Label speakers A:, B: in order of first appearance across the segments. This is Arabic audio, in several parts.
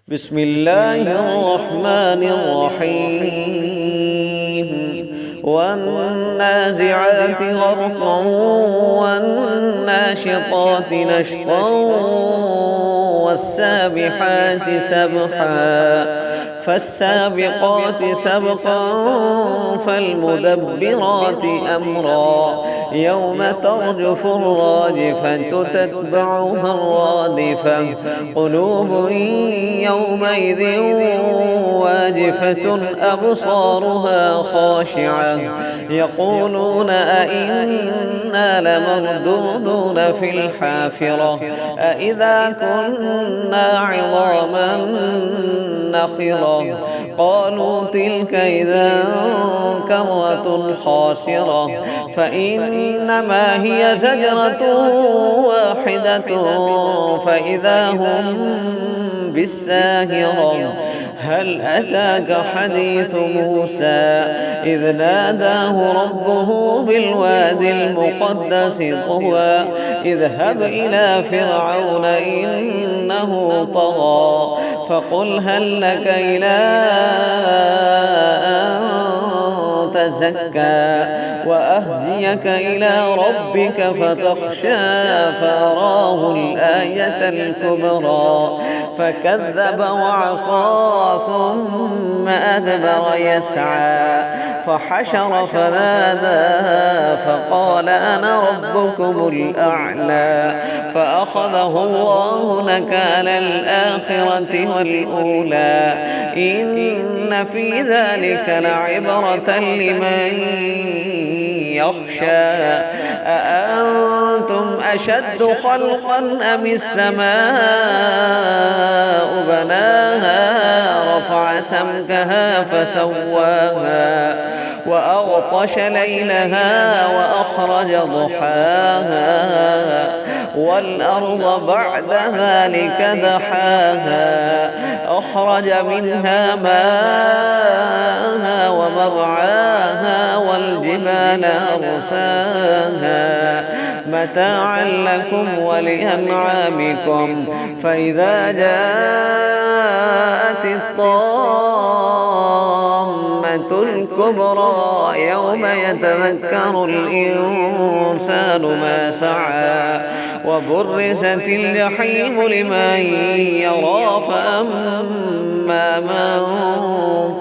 A: بسم الله الرحمن الرحيم والنازعات غرقا والناشطات نشطا والسابحات سبحا فالسابقات سبقا فالمدبرات أمرا يوم ترجف الراجفة تتبعها الرادفة قلوب يومئذ واجفة أبصارها خاشعة يقولون أئنا لمردودون في الحافرة أئذا كنا عظاما نخرة قالوا تلك إذا كرة خاسرة فإنما هي زجرة واحدة فإذا هم بالساهرة هل أتاك حديث موسى إذ ناداه ربه بالوادي المقدس طوى اذهب إلى فرعون إنه طغى فقل هل لك إلى أن تزكى وأهديك إلى ربك فتخشى فأراه الآية الكبرى فكذب وعصى ثم أدبر يسعى فحشر فنادى فقال أنا ربكم الأعلى فأخذه الله نكال الآخرة والأولى إن في ذلك لعبرة لمن يخشى أأنتم أشد خلقا أم السماء بناها رفع سمكها فسواها وأغطش ليلها وأخرج ضحاها والأرض بعد ذلك دحاها أخرج منها ماءها ومرعاها والجبال أرساها متاعا لكم ولأنعامكم فإذا جاءت الطامة الكبرى يوم يتذكر الإنسان ما سعى وبرزت الجحيم لمن يرى فأما من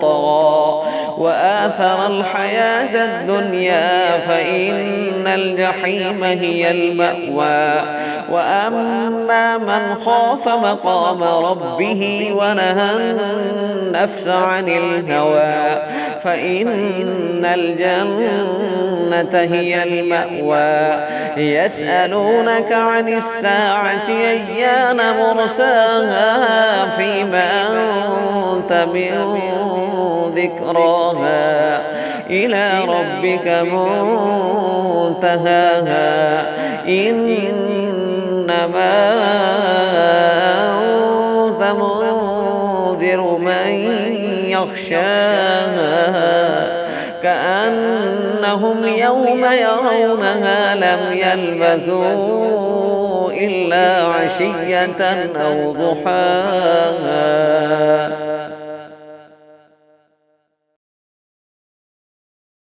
A: طغى وآثر الحياة الدنيا فإن الجحيم هي المأوى وأما من خاف مقام ربه ونهى النفس عن الهوى فإن الجنة هي المأوى يسألونك عن الساعة أيان مرساها فيما أنت من ذكراها إلى ربك منتهاها إنما أنت منذر من يخشاها كأنهم يوم يرونها لم يلبثوا إلا عشية أو ضحاها.